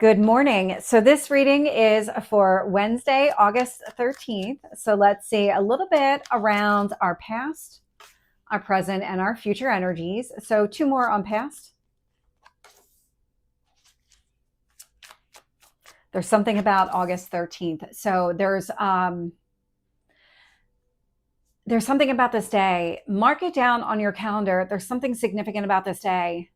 Good morning. So this reading is for Wednesday, August 13th. So let's see a little bit around our past, our present, and our future energies. So two more on past. There's something about August 13th. So there's something about this day. Mark it down on your calendar. There's something significant about this day.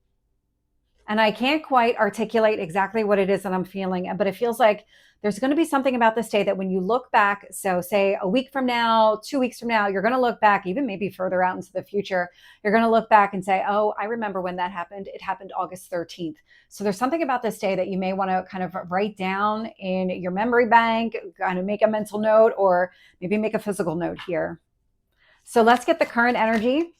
And I can't quite articulate exactly what it is that I'm feeling, but it feels like there's going to be something about this day that when you look back, so say a week from now, 2 weeks from now, you're going to look back, even maybe further out into the future, you're going to look back and say, oh, I remember when that happened. It happened August 13th. So there's something about this day that you may want to kind of write down in your memory bank, kind of make a mental note, or maybe make a physical note here. So let's get the current energy.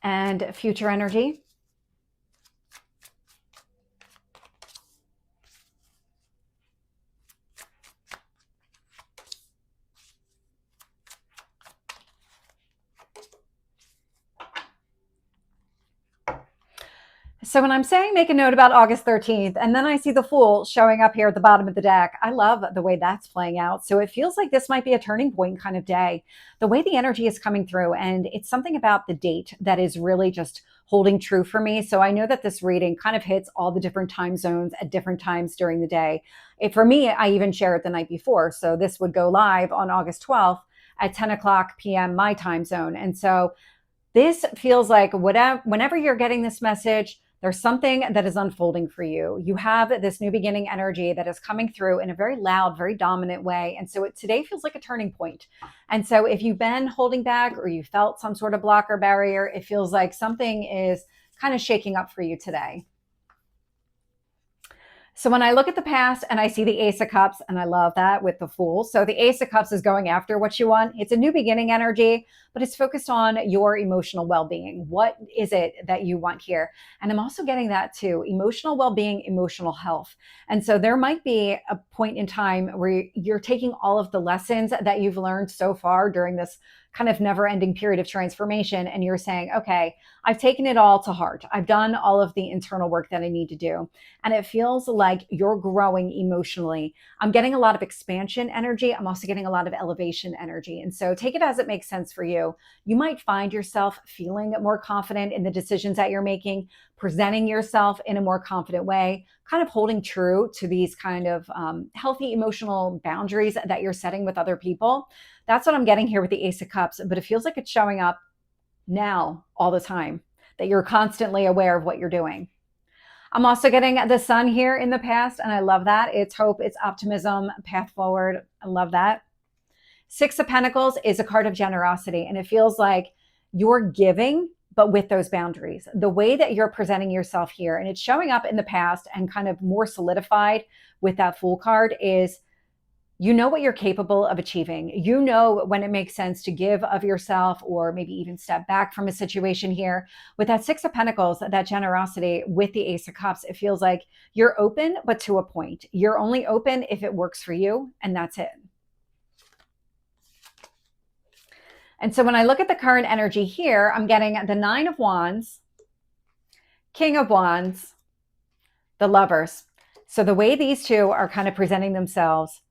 And future energy. So when I'm saying make a note about August 13th, and then I see the Fool showing up here at the bottom of the deck, I love the way that's playing out. So it feels like this might be a turning point kind of day. The way the energy is coming through, and it's something about the date that is really just holding true for me. So I know that this reading kind of hits all the different time zones at different times during the day. For me, I even share it the night before. So this would go live on August 12th at 10 o'clock p.m. my time zone. And so this feels like whenever you're getting this message, there's something that is unfolding for you. You have this new beginning energy that is coming through in a very loud, very dominant way. And so today feels like a turning point. And so if you've been holding back or you felt some sort of block or barrier, it feels like something is kind of shaking up for you today. So when I look at the past and I see the Ace of Cups, and I love that with the Fool. So the Ace of Cups is going after what you want. It's a new beginning energy, but it's focused on your emotional well-being. What is it that you want here? And I'm also getting that too, emotional well-being, emotional health. And so there might be a point in time where you're taking all of the lessons that you've learned so far during this kind of never-ending period of transformation, and you're saying, okay, I've taken it all to heart. I've done all of the internal work that I need to do. And it feels like you're growing emotionally. I'm getting a lot of expansion energy. I'm also getting a lot of elevation energy. And so take it as it makes sense for you. You might find yourself feeling more confident in the decisions that you're making, presenting yourself in a more confident way, kind of holding true to these kind of healthy emotional boundaries that you're setting with other people. That's what I'm getting here with the Ace of Cups, but it feels like it's showing up now all the time, that you're constantly aware of what you're doing. I'm also getting the Sun here in the past, and I love that. It's hope, it's optimism, path forward. I love that. Six of Pentacles is a card of generosity, and it feels like you're giving, but with those boundaries. The way that you're presenting yourself here, and it's showing up in the past and kind of more solidified with that Fool card, is you know what you're capable of achieving. You know when it makes sense to give of yourself or maybe even step back from a situation here. With that Six of Pentacles, that generosity with the Ace of Cups, it feels like you're open, but to a point. You're only open if it works for you, and that's it. And so when I look at the current energy here, I'm getting the Nine of Wands, King of Wands, the Lovers. So the way these two are kind of presenting themselves,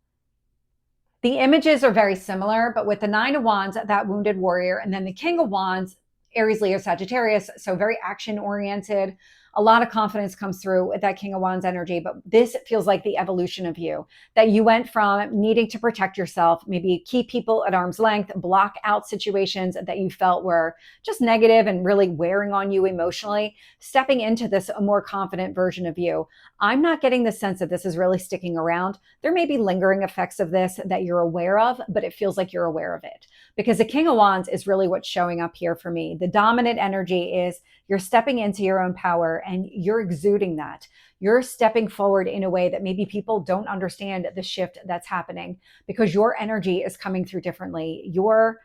the images are very similar, but with the Nine of Wands, that wounded warrior, and then the King of Wands, Aries, Leo, Sagittarius, so very action-oriented. A lot of confidence comes through with that King of Wands energy, but this feels like the evolution of you, that you went from needing to protect yourself, maybe keep people at arm's length, block out situations that you felt were just negative and really wearing on you emotionally, stepping into this more confident version of you. I'm not getting the sense that this is really sticking around. There may be lingering effects of this that you're aware of, but it feels like you're aware of it, because the King of Wands is really what's showing up here for me. The dominant energy is you're stepping into your own power and you're exuding that. You're stepping forward in a way that maybe people don't understand the shift that's happening, because your energy is coming through differently. You're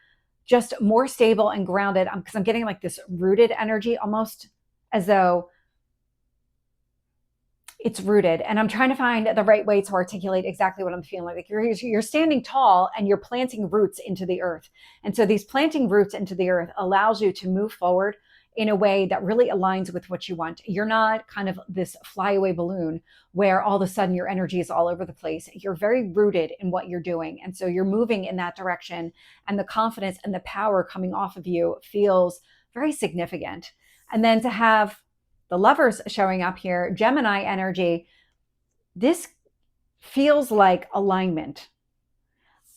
just more stable and grounded, because I'm getting like this rooted energy, almost as though it's rooted. And I'm trying to find the right way to articulate exactly what I'm feeling. Like you're standing tall and you're planting roots into the earth. And so these planting roots into the earth allows you to move forward in a way that really aligns with what you want. You're not kind of this flyaway balloon where all of a sudden your energy is all over the place. You're very rooted in what you're doing. And so you're moving in that direction, and the confidence and the power coming off of you feels very significant. And then to have the Lovers showing up here, Gemini energy, this feels like alignment.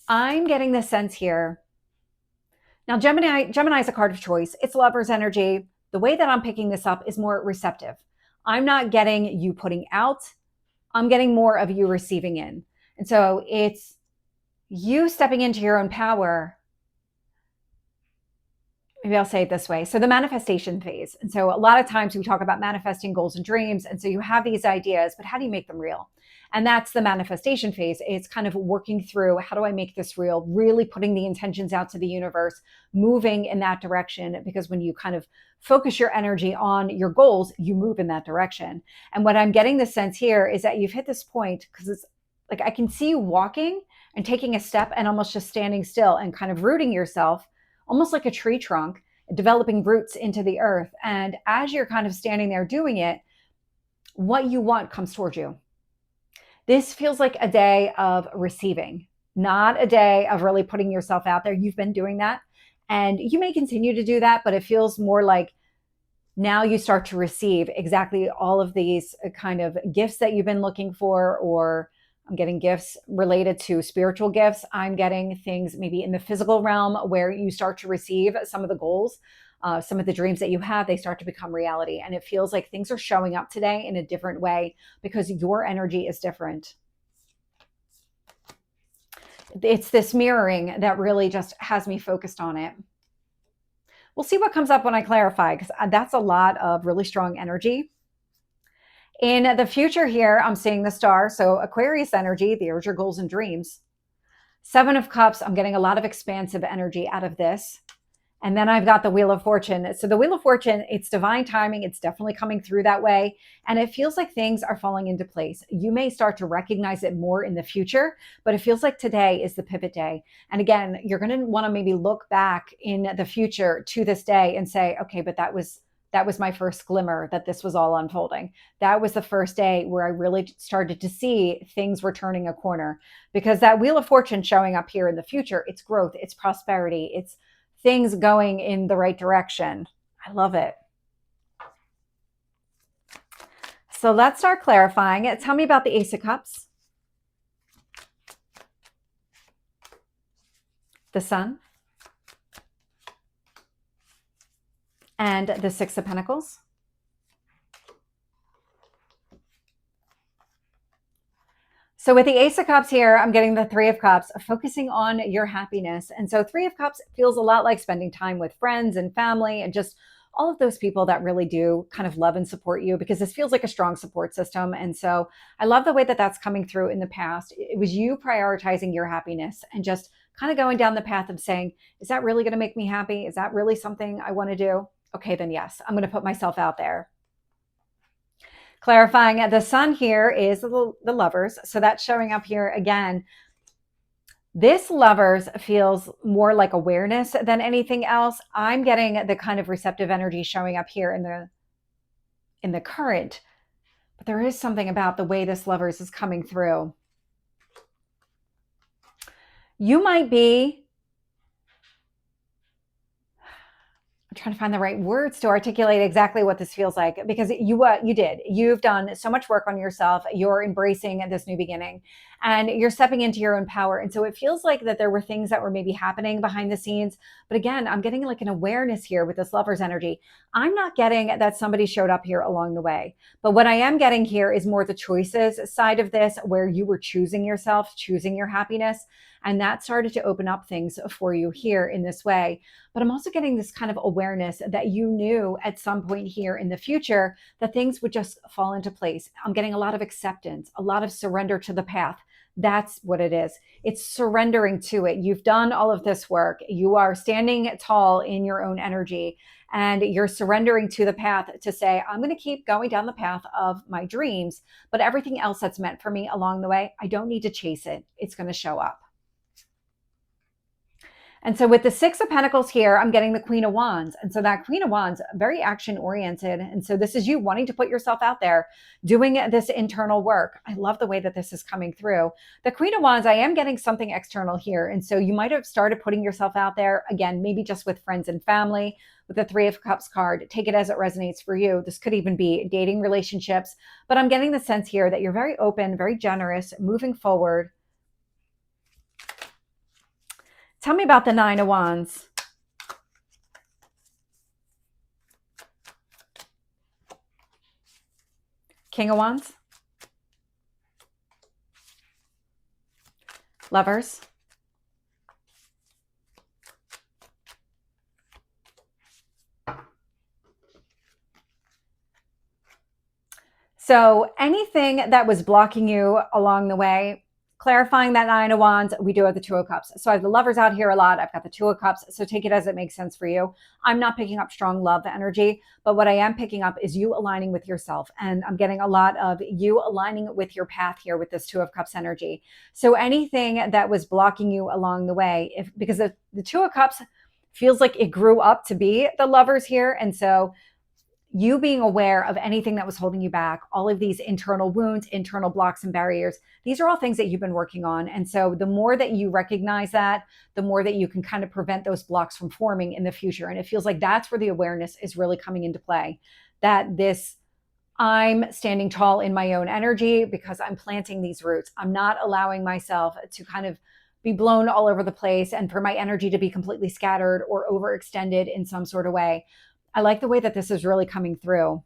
I'm getting the sense here. Now, Gemini is a card of choice. It's Lovers energy. The way that I'm picking this up is more receptive. I'm not getting you putting out. I'm getting more of you receiving in. And so it's you stepping into your own power. Maybe I'll say it this way. So the manifestation phase. And so a lot of times we talk about manifesting goals and dreams. And so you have these ideas, but how do you make them real? And that's the manifestation phase. It's kind of working through, how do I make this real? Really putting the intentions out to the universe, moving in that direction. Because when you kind of focus your energy on your goals, you move in that direction. And what I'm getting the sense here is that you've hit this point, because it's like I can see you walking and taking a step and almost just standing still and kind of rooting yourself, almost like a tree trunk, developing roots into the earth. And as you're kind of standing there doing it, what you want comes towards you. This feels like a day of receiving, not a day of really putting yourself out there. You've been doing that, and you may continue to do that, but it feels more like now you start to receive exactly all of these kind of gifts that you've been looking for. Or I'm getting gifts related to spiritual gifts. I'm getting things maybe in the physical realm where you start to receive some of the goals, some of the dreams that you have, they start to become reality. And it feels like things are showing up today in a different way because your energy is different. It's this mirroring that really just has me focused on it. We'll see what comes up when I clarify, because that's a lot of really strong energy. In the future here, I'm seeing the star. So Aquarius energy, there's your goals and dreams. 7 of Cups, I'm getting a lot of expansive energy out of this. And then I've got the Wheel of Fortune. So the Wheel of Fortune, it's divine timing. It's definitely coming through that way. And it feels like things are falling into place. You may start to recognize it more in the future, but it feels like today is the pivot day. And again, you're going to want to maybe look back in the future to this day and say, okay, but that was my first glimmer that this was all unfolding. That was the first day where I really started to see things were turning a corner, because that Wheel of Fortune showing up here in the future, it's growth, it's prosperity, it's things going in the right direction. I love it. So let's start clarifying it. Tell me about the Ace of Cups, the Sun, and the Six of Pentacles. So with the Ace of Cups here, I'm getting the Three of Cups, focusing on your happiness. And so Three of Cups feels a lot like spending time with friends and family and just all of those people that really do kind of love and support you, because this feels like a strong support system. And so I love the way that that's coming through in the past. It was you prioritizing your happiness and just kind of going down the path of saying, is that really going to make me happy? Is that really something I want to do? Okay, then yes, I'm going to put myself out there. Clarifying, the Sun here is the Lovers. So that's showing up here again. This Lovers feels more like awareness than anything else. I'm getting the kind of receptive energy showing up here in the current, but there is something about the way this Lovers is coming through. You might be, I'm trying to find the right words to articulate exactly what this feels like, because you've done so much work on yourself. You're embracing this new beginning and you're stepping into your own power. And so it feels like that there were things that were maybe happening behind the scenes. But again, I'm getting like an awareness here with this Lovers energy. I'm not getting that somebody showed up here along the way. But what I am getting here is more the choices side of this, where you were choosing yourself, choosing your happiness. And that started to open up things for you here in this way. But I'm also getting this kind of awareness that you knew at some point here in the future that things would just fall into place. I'm getting a lot of acceptance, a lot of surrender to the path That's what it is. It's surrendering to it. You've done all of this work. You are standing tall in your own energy, and you're surrendering to the path to say, I'm going to keep going down the path of my dreams, but everything else that's meant for me along the way, I don't need to chase it. It's going to show up. And so with the Six of Pentacles here, I'm getting the Queen of Wands. And so that Queen of Wands, very action oriented. And so this is you wanting to put yourself out there, doing this internal work. I love the way that this is coming through. The Queen of Wands, I am getting something external here. And so you might have started putting yourself out there, again, maybe just with friends and family. With the Three of Cups card, take it as it resonates for you. This could even be dating relationships. But I'm getting the sense here that you're very open, very generous, moving forward. Tell me about the Nine of Wands. King of Wands. Lovers. So anything that was blocking you along the way, clarifying that Nine of Wands, we do have the Two of Cups. So I have the Lovers out here a lot. I've got the Two of Cups. So take it as it makes sense for you. I'm not picking up strong love energy, but what I am picking up is you aligning with yourself. And I'm getting a lot of you aligning with your path here with this Two of Cups energy. So anything that was blocking you along the way, because the Two of Cups feels like it grew up to be the Lovers here. And so you being aware of anything that was holding you back, all of these internal wounds, internal blocks and barriers, these are all things that you've been working on. And so the more that you recognize that, the more that you can kind of prevent those blocks from forming in the future. And it feels like that's where the awareness is really coming into play. That this, I'm standing tall in my own energy because I'm planting these roots. I'm not allowing myself to kind of be blown all over the place and for my energy to be completely scattered or overextended in some sort of way. I like the way that this is really coming through.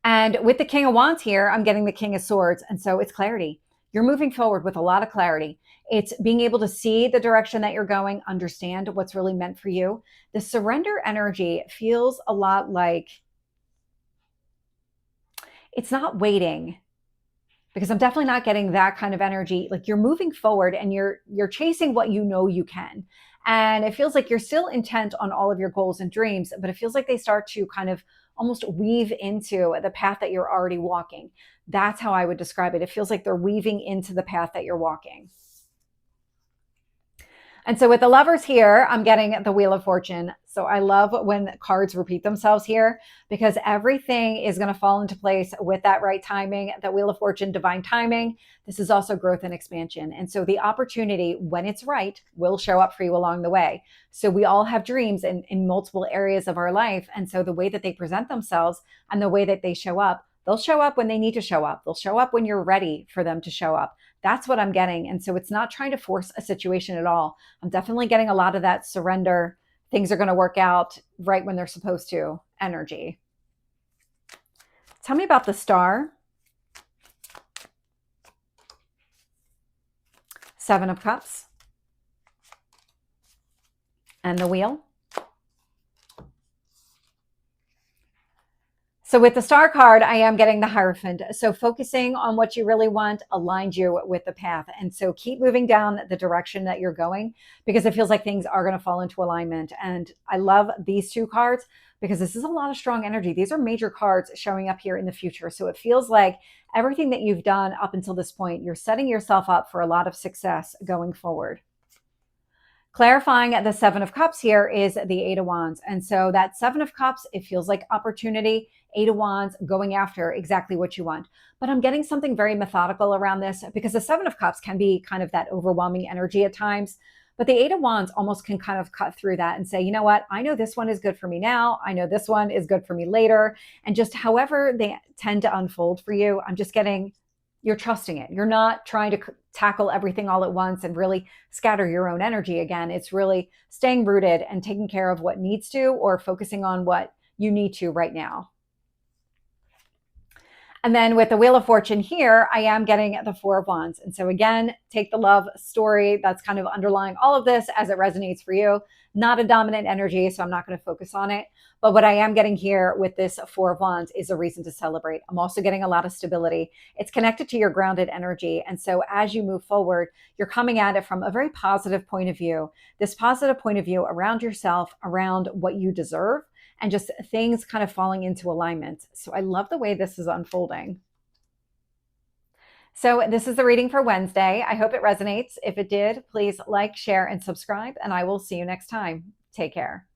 And with the King of Wands here, I'm getting the King of Swords. And so it's clarity. You're moving forward with a lot of clarity. It's being able to see the direction that you're going, understand what's really meant for you. The surrender energy feels a lot like it's not waiting, because I'm definitely not getting that kind of energy. Like you're moving forward and you're chasing what you know you can. And it feels like you're still intent on all of your goals and dreams, but it feels like they start to kind of almost weave into the path that you're already walking. That's how I would describe it. It feels like they're weaving into the path that you're walking. And so with the Lovers here, I'm getting the Wheel of Fortune. So I love when cards repeat themselves here, because everything is going to fall into place with that right timing. The Wheel of Fortune, divine timing. This is also growth and expansion. And so the opportunity, when it's right, will show up for you along the way. So we all have dreams in multiple areas of our life. And so the way that they present themselves and the way that they show up, they'll show up when they need to show up. They'll show up when you're ready for them to show up. That's what I'm getting. And so it's not trying to force a situation at all. I'm definitely getting a lot of that surrender. Things are going to work out right when they're supposed to energy. Tell me about the Star. Seven of Cups. And the Wheel. So with the Star card, I am getting the Hierophant. So focusing on what you really want aligns you with the path. And so keep moving down the direction that you're going, because it feels like things are going to fall into alignment. And I love these two cards because this is a lot of strong energy. These are major cards showing up here in the future. So it feels like everything that you've done up until this point, you're setting yourself up for a lot of success going forward. Clarifying the Seven of Cups here is the Eight of Wands. And so that Seven of Cups, it feels like opportunity. Eight of Wands, going after exactly what you want. But I'm getting something very methodical around this, because the Seven of Cups can be kind of that overwhelming energy at times. But the Eight of Wands almost can kind of cut through that and say, you know what? I know this one is good for me now. I know this one is good for me later. And just however they tend to unfold for you, I'm just getting, you're trusting it. You're not trying to tackle everything all at once and really scatter your own energy again. It's really staying rooted and taking care of what needs to, or focusing on what you need to right now. And then with the Wheel of Fortune here, I am getting the Four of Wands. And so again, take the love story that's kind of underlying all of this as it resonates for you. Not a dominant energy, so I'm not going to focus on it. But what I am getting here with this Four of Wands is a reason to celebrate. I'm also getting a lot of stability. It's connected to your grounded energy. And so as you move forward, you're coming at it from a very positive point of view. This positive point of view around yourself, around what you deserve, and just things kind of falling into alignment. So I love the way this is unfolding. So this is the reading for Wednesday. I hope it resonates. If it did, please like, share, and subscribe, and I will see you next time. Take care.